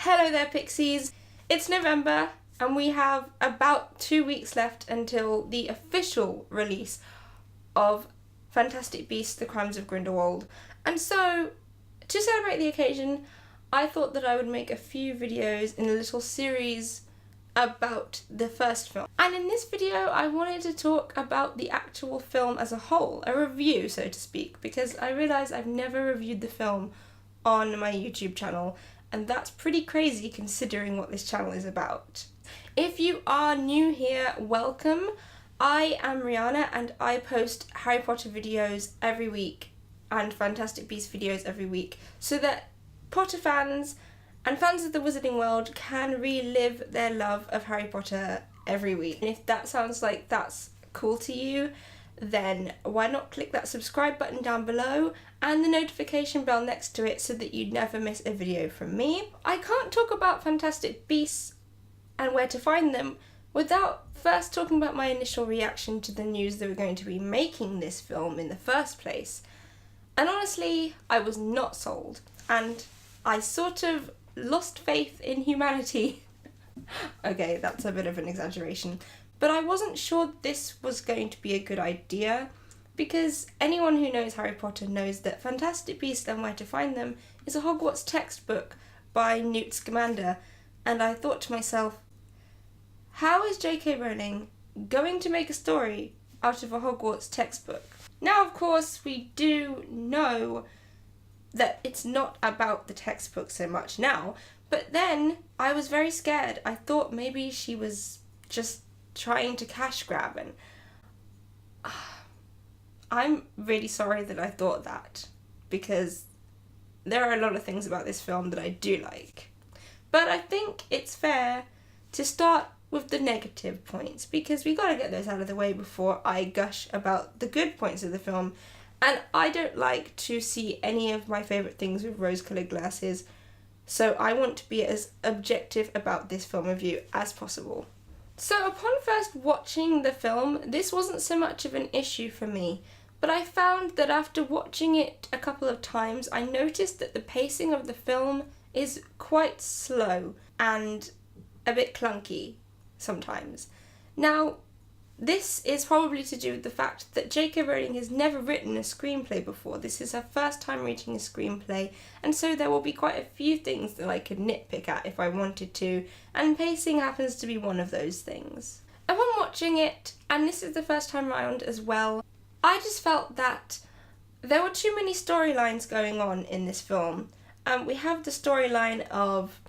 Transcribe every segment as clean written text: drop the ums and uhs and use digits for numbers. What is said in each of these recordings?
Hello there, Pixies. It's November and we have about 2 weeks left until the official release of Fantastic Beasts: The Crimes of Grindelwald. And so, to celebrate the occasion, I thought that I would make a few videos in a little series about the first film. And in this video, I wanted to talk about the actual film as a whole, a review, so to speak, because I realise I've never reviewed the film on my YouTube channel, and that's pretty crazy considering what this channel is about. If you are new here, welcome. I am Rihanna and I post Harry Potter videos every week and Fantastic Beasts videos every week so that Potter fans and fans of the Wizarding World can relive their love of Harry Potter every week. And if that sounds like that's cool to you, then why not click that subscribe button down below and the notification bell next to it so that you never miss a video from me. I can't talk about Fantastic Beasts and where to find them without first talking about my initial reaction to the news that we're going to be making this film in the first place. And honestly, I was not sold, and I sort of lost faith in humanity. Okay, that's a bit of an exaggeration, but I wasn't sure this was going to be a good idea, because anyone who knows Harry Potter knows that Fantastic Beasts and Where to Find Them is a Hogwarts textbook by Newt Scamander, and I thought to myself, how is J.K. Rowling going to make a story out of a Hogwarts textbook? Now, of course, we do know that it's not about the textbook so much now, but then I was very scared. I thought maybe she was just trying to cash grab, and I'm really sorry that I thought that, because there are a lot of things about this film that I do like. But I think it's fair to start with the negative points, because we gotta get those out of the way before I gush about the good points of the film. And I don't like to see any of my favourite things with rose-coloured glasses, so I want to be as objective about this film review as possible. So upon first watching the film, this wasn't so much of an issue for me, but I found that after watching it a couple of times, I noticed that the pacing of the film is quite slow and a bit clunky sometimes. Now, this is probably to do with the fact that J.K. Rowling has never written a screenplay before. This is her first time reading a screenplay, and so there will be quite a few things that I could nitpick at if I wanted to, and pacing happens to be one of those things. Upon watching it, and this is the first time round as well, I just felt that there were too many storylines going on in this film. We have the storyline of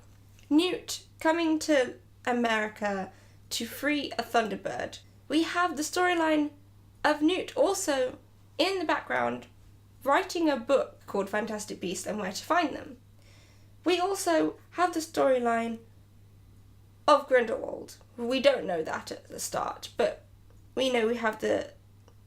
Newt coming to America to free a Thunderbird. We have the storyline of Newt also in the background writing a book called Fantastic Beasts and Where to Find Them. We also have the storyline of Grindelwald. We don't know that at the start, but we know we have the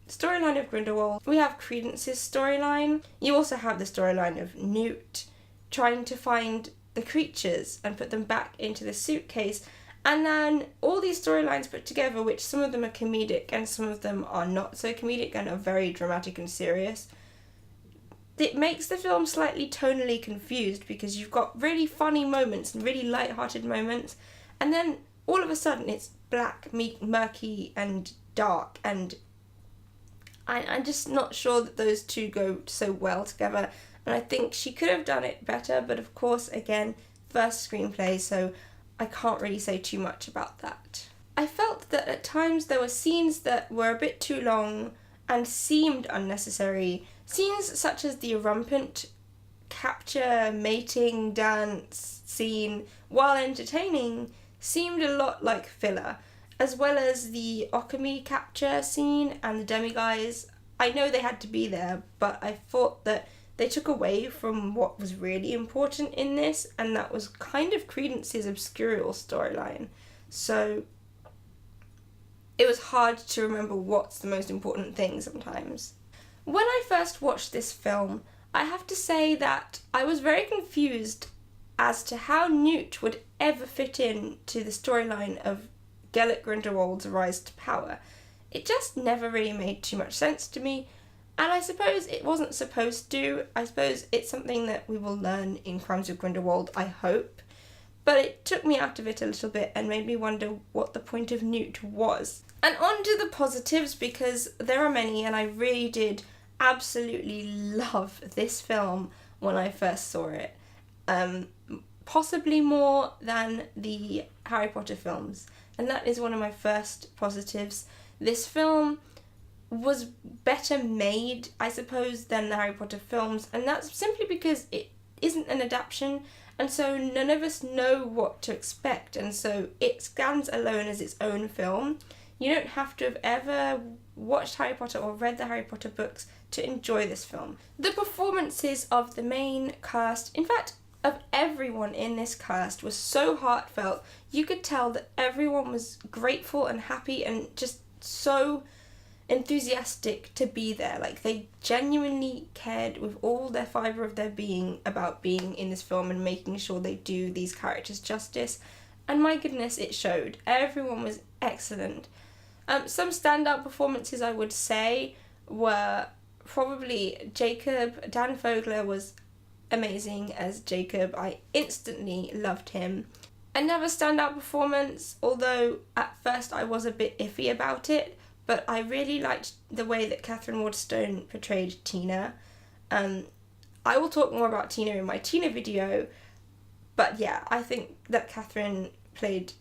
storyline of Grindelwald. We have Credence's storyline. You also have the storyline of Newt trying to find the creatures and put them back into the suitcase. And then all these storylines put together, which some of them are comedic and some of them are not so comedic and are very dramatic and serious. It makes the film slightly tonally confused, because you've got really funny moments and really light-hearted moments, and then all of a sudden it's black, murky and dark, and I'm just not sure that those two go so well together, and I think she could have done it better, but of course, again, first screenplay, so I can't really say too much about that. I felt that at times there were scenes that were a bit too long and seemed unnecessary. Scenes such as the rampant capture, mating, dance scene, while entertaining, seemed a lot like filler, as well as the Occamy capture scene and the demiguise. I know they had to be there, but I thought that they took away from what was really important in this, and that was kind of Credence's obscurial storyline. So it was hard to remember what's the most important thing sometimes. When I first watched this film, I have to say that I was very confused as to how Newt would ever fit in to the storyline of Gellert Grindelwald's rise to power. It just never really made too much sense to me, and I suppose it wasn't supposed to. I suppose it's something that we will learn in Crimes of Grindelwald, I hope. but it took me out of it a little bit and made me wonder what the point of Newt was. And on to the positives, because there are many, and I really did absolutely love this film when I first saw it. Possibly more than the Harry Potter films, and that is one of my first positives. This film was better made, I suppose, than the Harry Potter films, and that's simply because it isn't an adaptation, and so none of us know what to expect, and so it stands alone as its own film. You don't have to have ever watched Harry Potter or read the Harry Potter books to enjoy this film. The performances of the main cast, in fact, of everyone in this cast, was so heartfelt. You could tell that everyone was grateful and happy and just so enthusiastic to be there. Like, they genuinely cared with all their fibre of their being about being in this film and making sure they do these characters justice. And my goodness, it showed. Everyone was excellent. Some standout performances, I would say, were probably Jacob. Dan Fogler was amazing as Jacob. I instantly loved him. Another standout performance, although at first I was a bit iffy about it, but I really liked the way that Catherine Waterstone portrayed Tina. I will talk more about Tina in my Tina video, but yeah, I think that Catherine played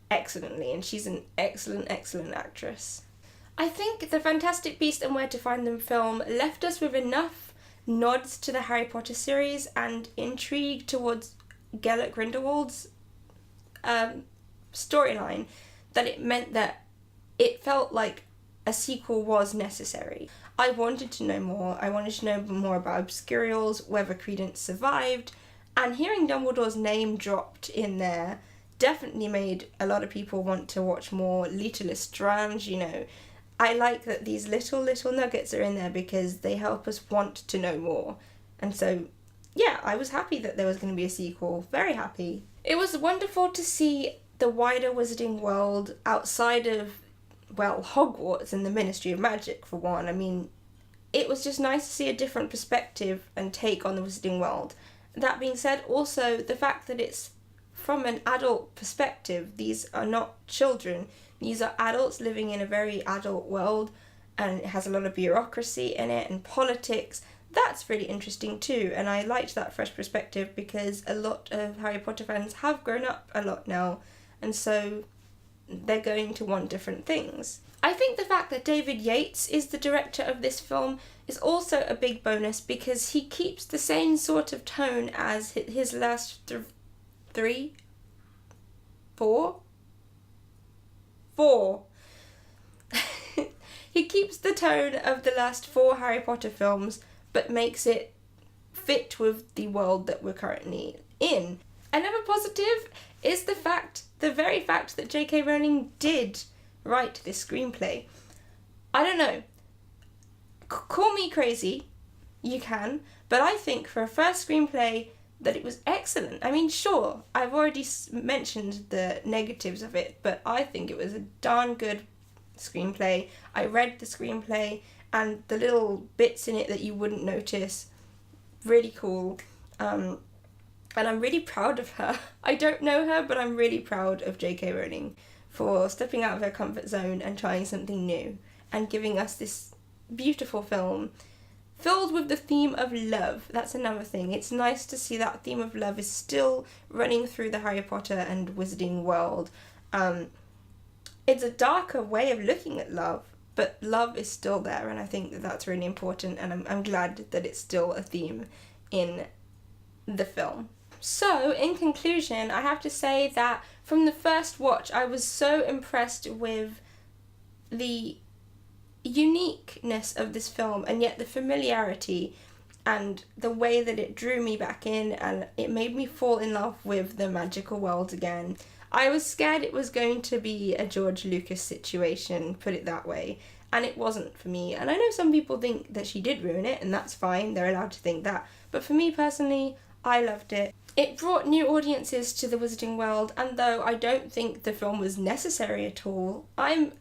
excellently, and she's an excellent actress. I think The Fantastic Beasts and Where to Find Them film left us with enough nods to the Harry Potter series and intrigue towards Gellert Grindelwald's storyline that it meant that it felt like a sequel was necessary. I wanted to know more. I wanted to know more about Obscurials, whether Credence survived, and hearing Dumbledore's name dropped in there definitely made a lot of people want to watch more Lita Lestrange, you know. I like that these little nuggets are in there because they help us want to know more. And so, yeah, I was happy that there was going to be a sequel. Very happy. It was wonderful to see the wider Wizarding World outside of, well, Hogwarts and the Ministry of Magic, for one. I mean, it was just nice to see a different perspective and take on the Wizarding World. That being said, also, the fact that it's from an adult perspective. These are not children. These are adults living in a very adult world, and it has a lot of bureaucracy in it and politics. That's really interesting too, and I liked that fresh perspective because a lot of Harry Potter fans have grown up a lot now, and so they're going to want different things. I think the fact that David Yates is the director of this film is also a big bonus because he keeps the same sort of tone as his last four. He keeps the tone of the last 4 Harry Potter films, but makes it fit with the world that we're currently in. Another positive is the very fact that J.K. Rowling did write this screenplay. I don't know. Call me crazy, you can, but I think for a first screenplay that it was excellent. I mean, sure, I've already mentioned the negatives of it, but I think it was a darn good screenplay. I read the screenplay, and the little bits in it that you wouldn't notice, really cool. And I'm really proud of her. I don't know her, but I'm really proud of J.K. Rowling for stepping out of her comfort zone and trying something new and giving us this beautiful film filled with the theme of love. That's another thing. It's nice to see that theme of love is still running through the Harry Potter and Wizarding world. It's a darker way of looking at love, but love is still there, and I think that that's really important, and I'm glad that it's still a theme in the film. So, in conclusion, I have to say that from the first watch, I was so impressed with the uniqueness of this film, and yet the familiarity and the way that it drew me back in, and it made me fall in love with the magical world again. I was scared it was going to be a George Lucas situation, put it that way, and it wasn't for me. And I know some people think that she did ruin it, and that's fine, they're allowed to think that, but for me personally, I loved it. It brought new audiences to the Wizarding world, and though I don't think the film was necessary at all, I'm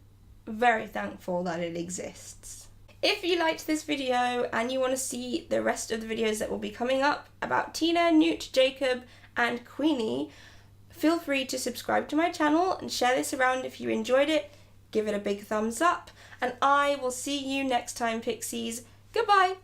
very thankful that it exists. If you liked this video and you want to see the rest of the videos that will be coming up about Tina, Newt, Jacob and Queenie, Feel free to subscribe to my channel and share this around if you enjoyed it. Give it a big thumbs up, and I will see you next time, Pixies. Goodbye!